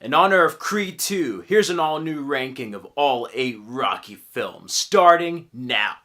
In honor of Creed 2, here's an all-new ranking of all 8 Rocky films, starting now.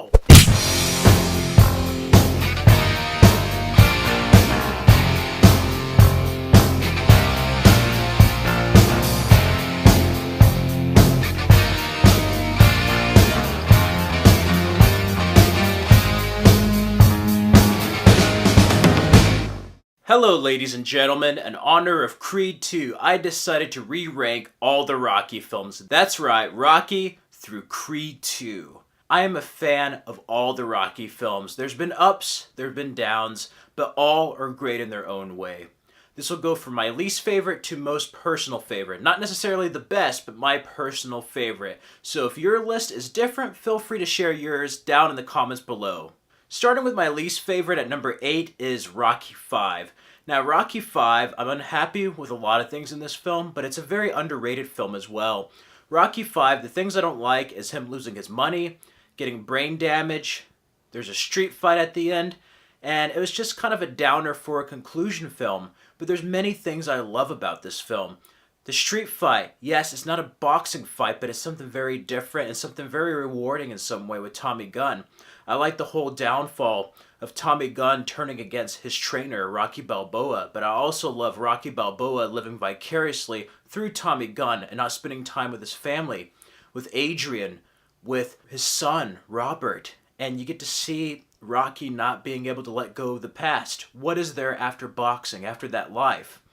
Hello ladies and gentlemen, in honor of Creed 2, I decided to re-rank all the Rocky films. That's right, Rocky through Creed 2. I am a fan of all the Rocky films. There's been ups, there have been downs, but all are great in their own way. This will go from my least favorite to most personal favorite. Not necessarily the best, but my personal favorite. So if your list is different, feel free to share yours down in the comments below. Starting with my least favorite at number 8 is Rocky 5. Now, Rocky 5, I'm unhappy with a lot of things in this film, but it's a very underrated film as well. Rocky 5, the things I don't like is him losing his money, getting brain damage, there's a street fight at the end, and it was just kind of a downer for a conclusion film. But there's many things I love about this film. The street fight, yes, it's not a boxing fight, but it's something very different and something very rewarding in some way with Tommy Gunn. I like the whole downfall of Tommy Gunn turning against his trainer, Rocky Balboa, but I also love Rocky Balboa living vicariously through Tommy Gunn and not spending time with his family, with Adrian, with his son, Robert, and you get to see Rocky not being able to let go of the past. What is there after boxing, after that life?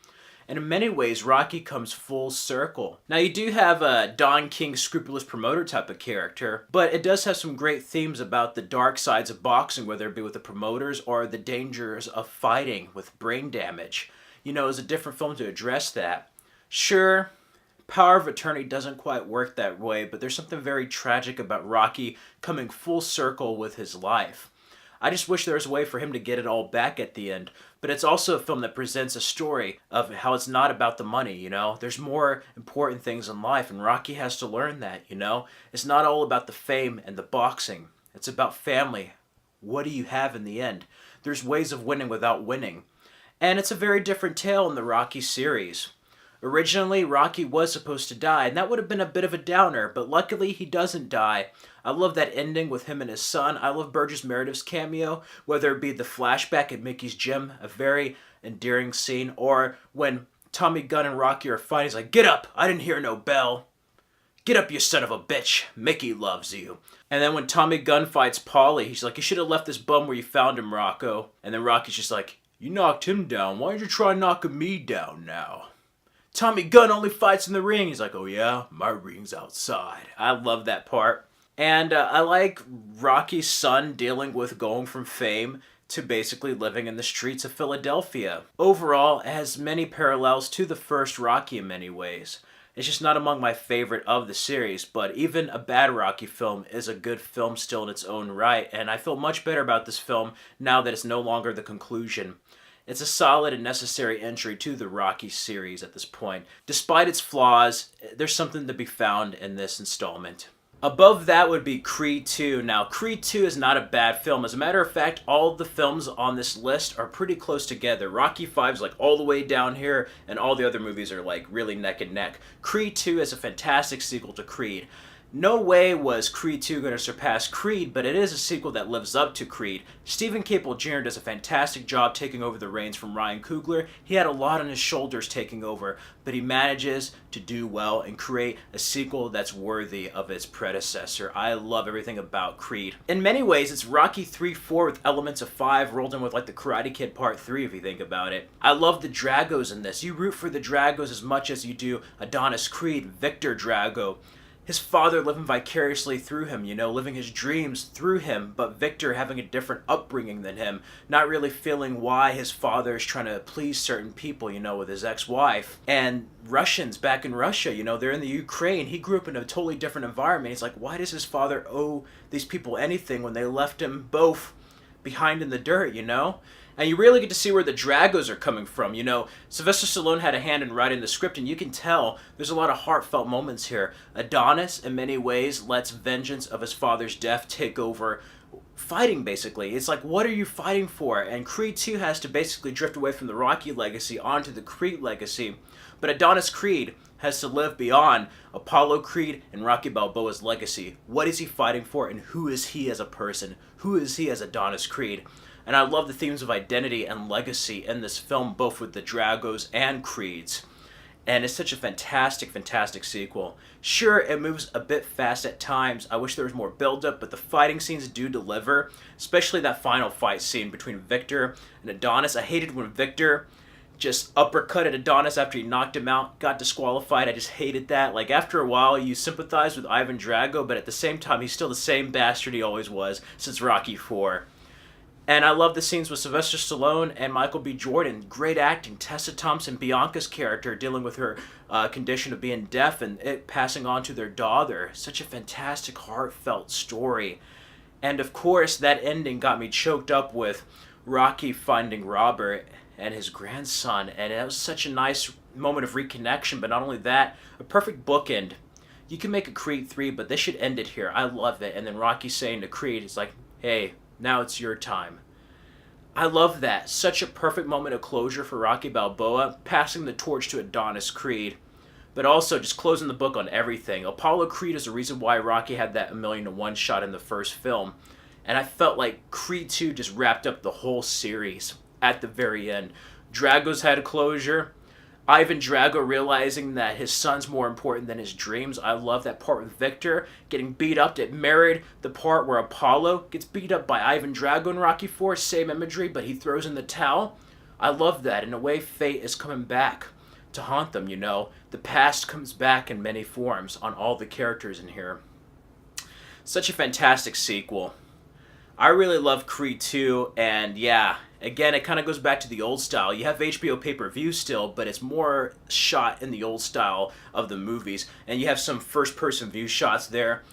And in many ways, Rocky comes full circle. Now, you do have a Don King scrupulous promoter type of character, but it does have some great themes about the dark sides of boxing, whether it be with the promoters or the dangers of fighting with brain damage. You know, it's a different film to address that. Sure, Power of Attorney doesn't quite work that way, but there's something very tragic about Rocky coming full circle with his life. I just wish there was a way for him to get it all back at the end. But it's also a film that presents a story of how it's not about the money, you know? There's more important things in life, and Rocky has to learn that, you know? It's not all about the fame and the boxing. It's about family. What do you have in the end? There's ways of winning without winning. And it's a very different tale in the Rocky series. Originally, Rocky was supposed to die, and that would have been a bit of a downer, but luckily he doesn't die. I love that ending with him and his son. I love Burgess Meredith's cameo, whether it be the flashback at Mickey's gym, a very endearing scene, or when Tommy Gunn and Rocky are fighting, he's like, "Get up! I didn't hear no bell. Get up, you son of a bitch. Mickey loves you." And then when Tommy Gunn fights Paulie, he's like, "You should have left this bum where you found him, Rocco." And then Rocky's just like, "You knocked him down. Why don't you try knocking me down now? Tommy Gunn only fights in the ring." He's like, "Oh yeah? My ring's outside." I love that part. And I like Rocky's son dealing with going from fame to basically living in the streets of Philadelphia. Overall, it has many parallels to the first Rocky in many ways. It's just not among my favorite of the series, but even a bad Rocky film is a good film still in its own right, and I feel much better about this film now that it's no longer the conclusion. It's a solid and necessary entry to the Rocky series at this point. Despite its flaws, there's something to be found in this installment. Above that would be Creed 2. Now, Creed 2 is not a bad film. As a matter of fact, all of the films on this list are pretty close together. Rocky 5 is like all the way down here, and all the other movies are like really neck and neck. Creed 2 is a fantastic sequel to Creed. No way was Creed 2 going to surpass Creed, but it is a sequel that lives up to Creed. Stephen Caple Jr. does a fantastic job taking over the reins from Ryan Coogler. He had a lot on his shoulders taking over, but he manages to do well and create a sequel that's worthy of its predecessor. I love everything about Creed. In many ways, it's Rocky 3-4 with elements of 5 rolled in with like the Karate Kid Part 3 if you think about it. I love the Dragos in this. You root for the Dragos as much as you do Adonis Creed, Victor Drago. His father living vicariously through him, you know, living his dreams through him, but Victor having a different upbringing than him, not really feeling why his father is trying to please certain people, you know, with his ex-wife. And Russians back in Russia, you know, they're in the Ukraine. He grew up in a totally different environment. He's like, why does his father owe these people anything when they left him both behind in the dirt, you know? And you really get to see where the Dragos are coming from. You know, Sylvester Stallone had a hand in writing the script, and you can tell there's a lot of heartfelt moments here. Adonis, in many ways, lets vengeance of his father's death take over fighting, basically. It's like, what are you fighting for? And Creed 2 has to basically drift away from the Rocky legacy onto the Creed legacy. But Adonis Creed has to live beyond Apollo Creed and Rocky Balboa's legacy. What is he fighting for, and who is he as a person? Who is he as Adonis Creed? And I love the themes of identity and legacy in this film, both with the Dragos and Creeds. And it's such a fantastic, fantastic sequel. Sure, it moves a bit fast at times. I wish there was more build-up, but the fighting scenes do deliver, especially that final fight scene between Victor and Adonis. I hated when Victor just uppercutted Adonis after he knocked him out, got disqualified. I just hated that. Like, after a while, you sympathize with Ivan Drago, but at the same time, he's still the same bastard he always was since Rocky IV. And I love the scenes with Sylvester Stallone and Michael B. Jordan. Great acting. Tessa Thompson, Bianca's character, dealing with her condition of being deaf and it passing on to their daughter. Such a fantastic, heartfelt story. And of course, that ending got me choked up with Rocky finding Robert and his grandson. And it was such a nice moment of reconnection. But not only that, a perfect bookend. You can make a Creed 3, but they should end it here. I love it. And then Rocky saying to Creed, he's like, hey, now it's your time. I love that. Such a perfect moment of closure for Rocky Balboa, passing the torch to Adonis Creed, but also just closing the book on everything. Apollo Creed is the reason why Rocky had that 1,000,000-to-1 shot in the first film, and I felt like Creed 2 just wrapped up the whole series at the very end. Drago's had a closure. Ivan Drago realizing that his son's more important than his dreams. I love that part with Victor getting beat up. It married the part where Apollo gets beat up by Ivan Drago in Rocky IV. Same imagery, but he throws in the towel. I love that. In a way, fate is coming back to haunt them, you know. The past comes back in many forms on all the characters in here. Such a fantastic sequel. I really love Creed 2, and yeah, again, it kind of goes back to the old style. You have HBO pay-per-view still, but it's more shot in the old style of the movies, and you have some first-person view shots there.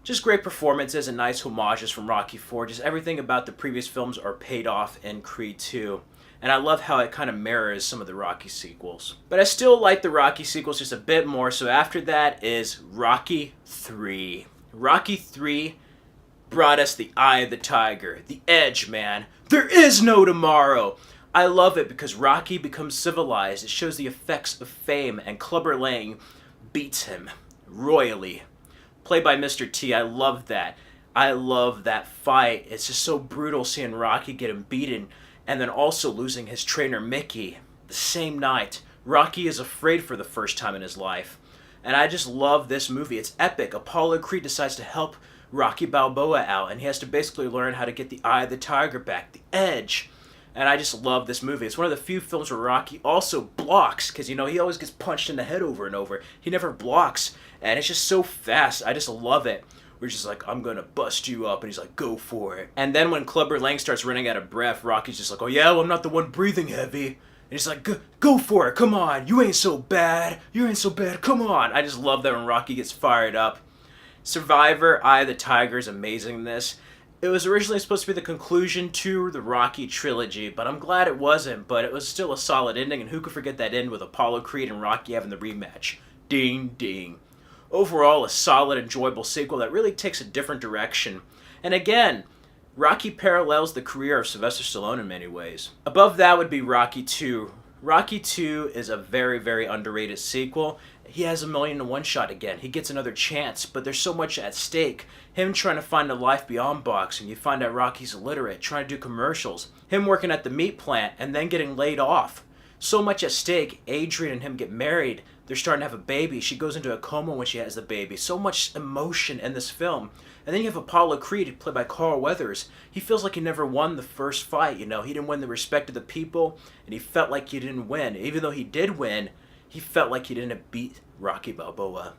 Just great performances and nice homages from Rocky IV. Just everything about the previous films are paid off in Creed 2. And I love how it kind of mirrors some of the Rocky sequels. But I still like the Rocky sequels just a bit more, so after that is Rocky III. Rocky III brought us the Eye of the Tiger, the edge, man. There is no tomorrow. I love it because Rocky becomes civilized. It shows the effects of fame, and Clubber Lang beats him royally. Played by Mr. T. I love that. I love that fight. It's just so brutal seeing Rocky get him beaten, and then also losing his trainer Mickey the same night. Rocky is afraid for the first time in his life. And I just love this movie. It's epic. Apollo Creed decides to help Rocky Balboa out, and he has to basically learn how to get the Eye of the Tiger back, the edge. And I just love this movie. It's one of the few films where Rocky also blocks, because, you know, he always gets punched in the head over and over. He never blocks, and it's just so fast. I just love it. We're just like, I'm gonna bust you up, and he's like, go for it. And then when Clubber Lang starts running out of breath, Rocky's just like, oh yeah, well, I'm not the one breathing heavy. And he's like, go for it, come on, you ain't so bad, come on. I just love that when Rocky gets fired up. Survivor, Eye of the Tiger is amazing in this. It was originally supposed to be the conclusion to the Rocky trilogy, but I'm glad it wasn't, but it was still a solid ending, and who could forget that end with Apollo Creed and Rocky having the rematch. Ding, ding. Overall, a solid, enjoyable sequel that really takes a different direction. And again, Rocky parallels the career of Sylvester Stallone in many ways. Above that would be Rocky II. Rocky II is a very, very underrated sequel. He has a 1,000,000-to-1 shot again. He gets another chance, but there's so much at stake. Him trying to find a life beyond boxing. You find out Rocky's illiterate, trying to do commercials. Him working at the meat plant and then getting laid off. So much at stake. Adrian and him get married. They're starting to have a baby. She goes into a coma when she has the baby. So much emotion in this film. And then you have Apollo Creed, played by Carl Weathers. He feels like he never won the first fight, you know. He didn't win the respect of the people, and he felt like he didn't win. Even though he did win, he felt like he didn't beat Rocky Balboa.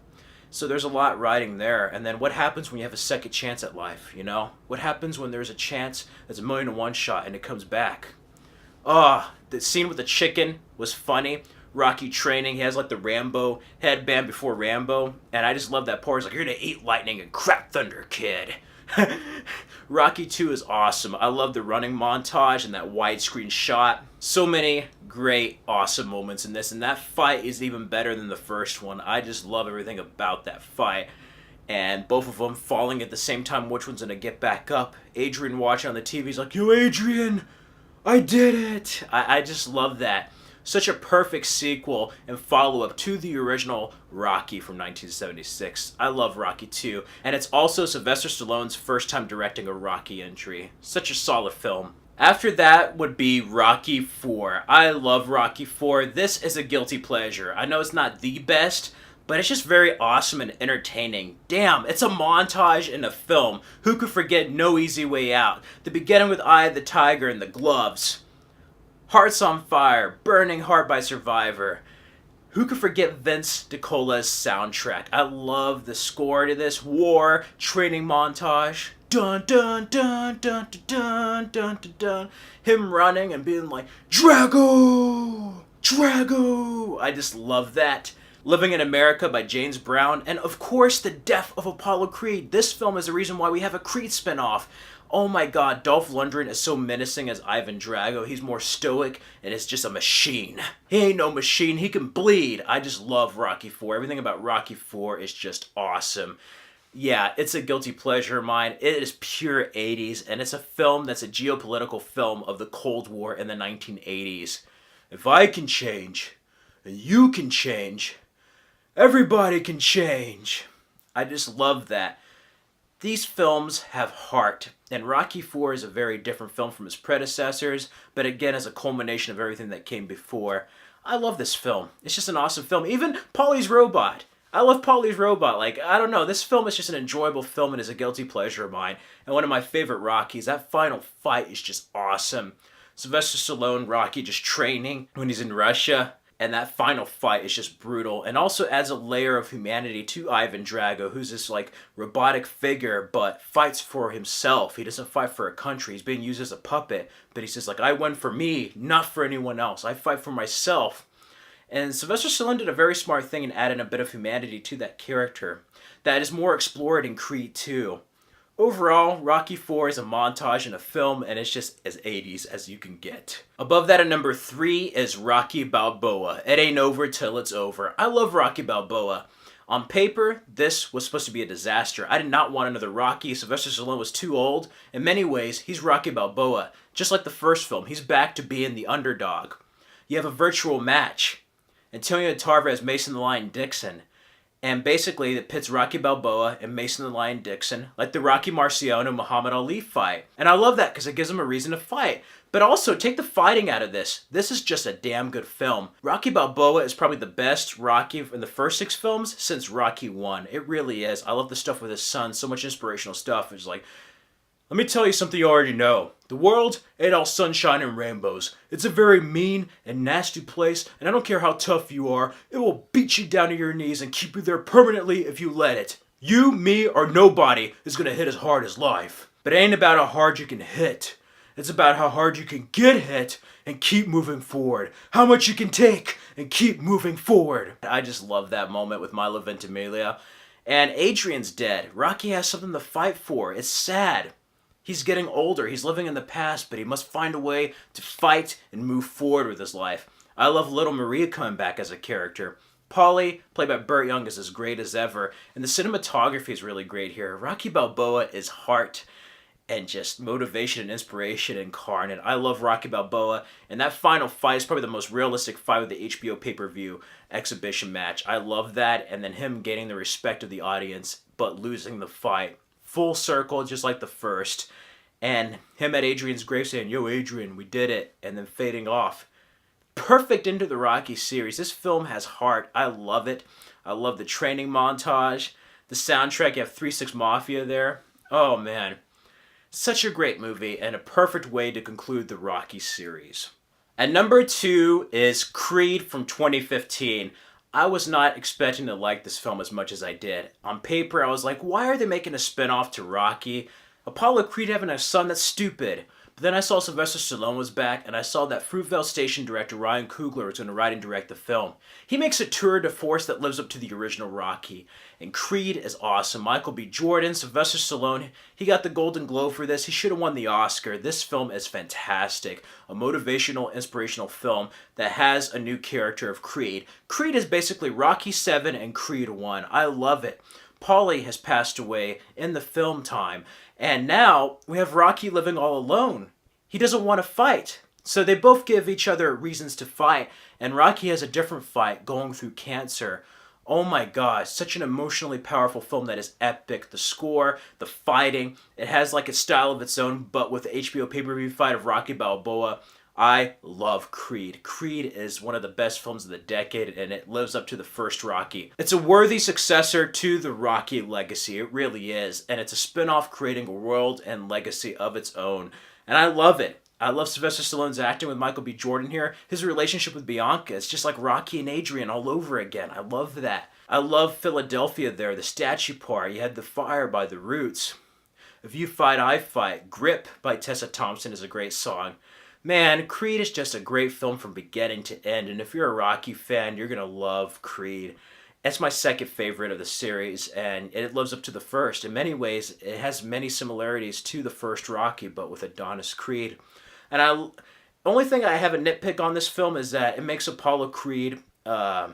So there's a lot riding there. And then what happens when you have a second chance at life, you know? What happens when there's a chance that's a 1,000,000-to-1 shot and it comes back? The scene with the chicken was funny. Rocky training, he has like the Rambo headband before Rambo, and I just love that part. He's like, you're gonna eat lightning and crap thunder, kid. Rocky 2 is awesome. I love the running montage and that widescreen shot. So many great, awesome moments in this, and that fight is even better than the first one. I just love everything about that fight. And both of them falling at the same time, which one's gonna get back up. Adrian watching on the TV, he's like, yo, Adrian, I did it. I just love that. Such a perfect sequel and follow-up to the original Rocky from 1976. I love Rocky 2, and it's also Sylvester Stallone's first time directing a Rocky entry. Such a solid film. After that would be Rocky 4. I love Rocky 4. This is a guilty pleasure. I know it's not the best, but it's just very awesome and entertaining. Damn, it's a montage in a film. Who could forget No Easy Way Out? The beginning with Eye of the Tiger and the gloves. Hearts on Fire, Burning Heart by Survivor. Who could forget Vince DiCola's soundtrack? I love the score to this war training montage. Dun dun dun dun dun dun dun dun dun. Him running and being like, Drago! Drago! I just love that. Living in America by James Brown. And of course, the death of Apollo Creed. This film is the reason why we have a Creed spinoff. Oh my god, Dolph Lundgren is so menacing as Ivan Drago. He's more stoic and is just a machine. He ain't no machine, he can bleed. I just love Rocky 4. Everything about Rocky 4 is just awesome. Yeah, it's a guilty pleasure of mine. It is pure 80s, and it's a film that's a geopolitical film of the Cold War in the 1980s. If I can change, and you can change, everybody can change. I just love that. These films have heart, and Rocky 4 is a very different film from its predecessors, but again is a culmination of everything that came before. I love this film. It's just an awesome film. Even Polly's Robot. I love Polly's Robot. Like, I don't know, this film is just an enjoyable film and is a guilty pleasure of mine. And one of my favorite Rockies. That final fight is just awesome. Sylvester Stallone, Rocky just training when he's in Russia. And that final fight is just brutal, and also adds a layer of humanity to Ivan Drago, who's this like robotic figure, but fights for himself. He doesn't fight for a country. He's being used as a puppet, but he says like, I win for me, not for anyone else. I fight for myself. And Sylvester Stallone did a very smart thing and added a bit of humanity to that character that is more explored in Creed 2. Overall, Rocky 4 is a montage in a film, and it's just as 80s as you can get. Above that at number 3 is Rocky Balboa. It ain't over till it's over. I love Rocky Balboa. On paper, this was supposed to be a disaster. I did not want another Rocky. Sylvester Stallone was too old. In many ways, he's Rocky Balboa. Just like the first film, he's back to being the underdog. You have a virtual match. Antonio Tarver, Mason the Lion Dixon. And basically, it pits Rocky Balboa and Mason the Lion Dixon, like the Rocky Marciano Muhammad Ali fight. And I love that because it gives them a reason to fight. But also, take the fighting out of this. This is just a damn good film. Rocky Balboa is probably the best Rocky in the first 6 films since Rocky 1. It really is. I love the stuff with his son. So much inspirational stuff. It's like, let me tell you something you already know. The world ain't all sunshine and rainbows. It's a very mean and nasty place, and I don't care how tough you are, it will beat you down to your knees and keep you there permanently if you let it. You, me, or nobody is gonna hit as hard as life. But it ain't about how hard you can hit. It's about how hard you can get hit and keep moving forward. How much you can take and keep moving forward. I just love that moment with Milo Ventimiglia. And Adrian's dead. Rocky has something to fight for. It's sad. He's getting older, he's living in the past, but he must find a way to fight and move forward with his life. I love Little Maria coming back as a character. Paulie, played by Burt Young, is as great as ever, and the cinematography is really great here. Rocky Balboa is heart and just motivation and inspiration incarnate. I love Rocky Balboa, and that final fight is probably the most realistic fight of the HBO pay-per-view exhibition match. I love that, and then him gaining the respect of the audience, but losing the fight. Full circle, just like the first. And him at Adrian's grave saying, yo, Adrian, we did it. And then fading off. Perfect into the Rocky series. This film has heart. I love it. I love the training montage. The soundtrack, you have 3 6 Mafia there. Oh, man. Such a great movie and a perfect way to conclude the Rocky series. At number 2 is Creed from 2015. I was not expecting to like this film as much as I did. On paper, I was like, why are they making a spinoff to Rocky? Apollo Creed having a son, that's stupid. But then I saw Sylvester Stallone was back, and I saw that Fruitvale Station director Ryan Coogler was going to write and direct the film. He makes a tour de force that lives up to the original Rocky. And Creed is awesome. Michael B. Jordan, Sylvester Stallone, he got the Golden Globe for this. He should have won the Oscar. This film is fantastic. A motivational, inspirational film that has a new character of Creed. Creed is basically Rocky 7 and Creed 1. I love it. Paulie has passed away in the film time. And now we have Rocky living all alone. He doesn't want to fight. So they both give each other reasons to fight, and Rocky has a different fight going through cancer. Oh my gosh, such an emotionally powerful film that is epic. The score, the fighting, it has like a style of its own, but with the HBO pay-per-view fight of Rocky Balboa, I love Creed. Creed is one of the best films of the decade, and it lives up to the first Rocky. It's a worthy successor to the Rocky legacy. It really is, and it's a spin-off creating a world and legacy of its own. And I love it. I love Sylvester Stallone's acting with Michael B. Jordan here. His relationship with Bianca, it's just like Rocky and Adrian all over again. I love that. I love Philadelphia there, the statue part. You had The Fire by The Roots. If You Fight, I Fight. Grip by Tessa Thompson is a great song. Man, Creed is just a great film from beginning to end, and if you're a Rocky fan, you're going to love Creed. It's my second favorite of the series, and it lives up to the first. In many ways, it has many similarities to the first Rocky, but with Adonis Creed. And the only thing I have a nitpick on this film is that it makes Apollo Creed a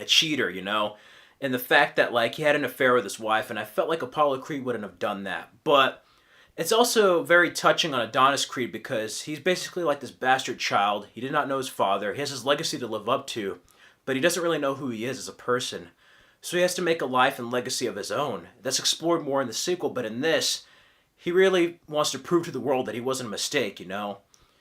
cheater, you know? And the fact that, like, he had an affair with his wife, and I felt like Apollo Creed wouldn't have done that. But it's also very touching on Adonis Creed because he's basically like this bastard child. He did not know his father. He has his legacy to live up to, but he doesn't really know who he is as a person. So he has to make a life and legacy of his own. That's explored more in the sequel, but in this, he really wants to prove to the world that he wasn't a mistake, you know?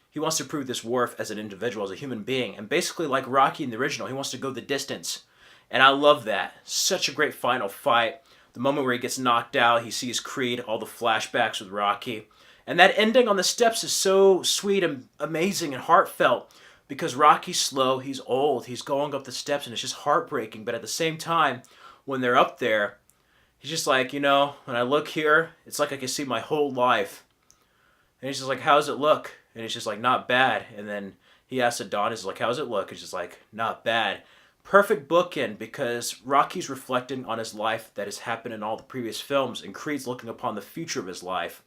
He wants to prove this worth as an individual, as a human being. And basically, like Rocky in the original, he wants to go the distance. And I love that. Such a great final fight. The moment where he gets knocked out, he sees Creed, all the flashbacks with Rocky. And that ending on the steps is so sweet and amazing and heartfelt because Rocky's slow, he's old, he's going up the steps, and it's just heartbreaking. But at the same time, when they're up there, he's just like, you know, when I look here, it's like I can see my whole life. And he's just like, how's it look? And it's just like, not bad. And then he asks Adonis, like, how's it look? It's just like, not bad. Perfect bookend because Rocky's reflecting on his life that has happened in all the previous films, and Creed's looking upon the future of his life.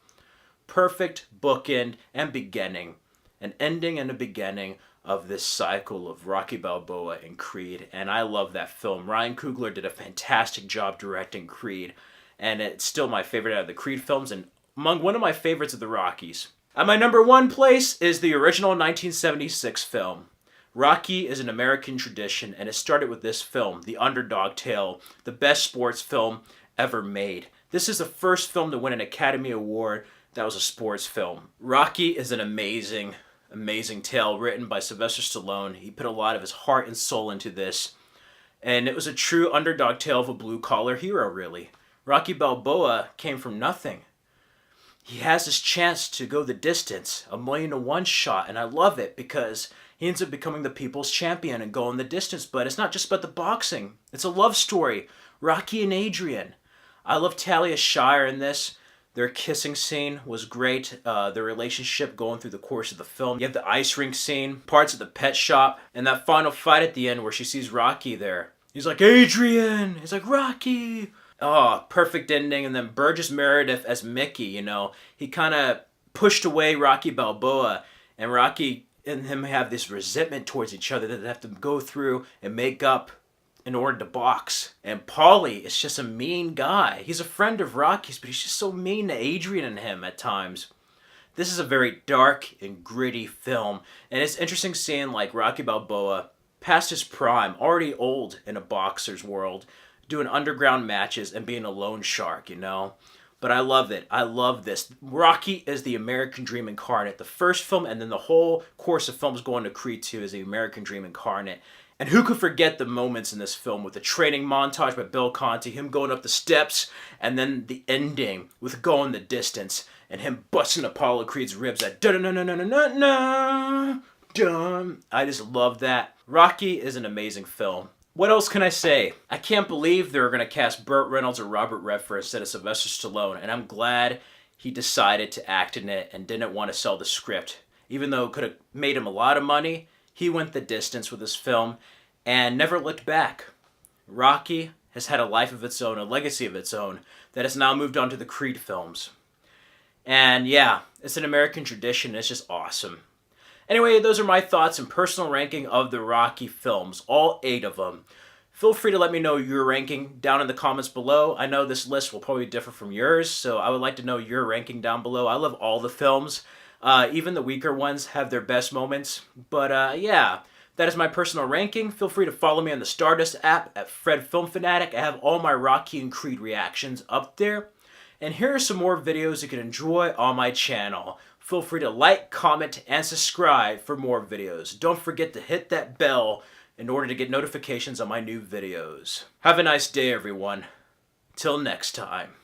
Perfect bookend and beginning. An ending and a beginning of this cycle of Rocky Balboa and Creed, and I love that film. Ryan Coogler did a fantastic job directing Creed, and it's still my favorite out of the Creed films, and among one of my favorites of the Rockies. At my number one place is the original 1976 film. Rocky is an American tradition, and it started with this film, The Underdog Tale, the best sports film ever made. This is the first film to win an Academy Award that was a sports film. Rocky is an amazing tale written by Sylvester Stallone. He put a lot of his heart and soul into this, and it was a true underdog tale of a blue-collar hero, really. Rocky Balboa came from nothing. He has this chance to go the distance, a 1,000,000-to-1 shot, and I love it because he ends up becoming the people's champion and going the distance. But it's not just about the boxing. It's a love story. Rocky and Adrian. I love Talia Shire in this. Their kissing scene was great. Their relationship going through the course of the film. You have the ice rink scene, parts of the pet shop, and that final fight at the end where she sees Rocky there. He's like, Adrian! He's like, Rocky! Oh, perfect ending. And then Burgess Meredith as Mickey, you know. He kind of pushed away Rocky Balboa, and Rocky and him have this resentment towards each other that they have to go through and make up in order to box. And Paulie is just a mean guy. He's a friend of Rocky's, but he's just so mean to Adrian and him at times. This is a very dark and gritty film, and it's interesting seeing like Rocky Balboa, past his prime, already old in a boxer's world, doing underground matches and being a loan shark, you know? But I love it. I love this. Rocky is the American Dream incarnate. The first film, and then the whole course of films going to Creed 2 is the American Dream incarnate. And who could forget the moments in this film with the training montage by Bill Conti, him going up the steps, and then the ending with going the distance, and him busting Apollo Creed's ribs at dun. I just love that. Rocky is an amazing film. What else can I say? I can't believe they were going to cast Burt Reynolds or Robert Redford instead of Sylvester Stallone, and I'm glad he decided to act in it and didn't want to sell the script. Even though it could have made him a lot of money, he went the distance with this film and never looked back. Rocky has had a life of its own, a legacy of its own, that has now moved on to the Creed films. And yeah, it's an American tradition. It's just awesome. Anyway, those are my thoughts and personal ranking of the Rocky films, all 8 of them. Feel free to let me know your ranking down in the comments below. I know this list will probably differ from yours, so I would like to know your ranking down below. I love all the films. Even the weaker ones have their best moments. But yeah, that is my personal ranking. Feel free to follow me on the Stardust app at Fred Film Fanatic. I have all my Rocky and Creed reactions up there. And here are some more videos you can enjoy on my channel. Feel free to like, comment, and subscribe for more videos. Don't forget to hit that bell in order to get notifications on my new videos. Have a nice day, everyone. Till next time.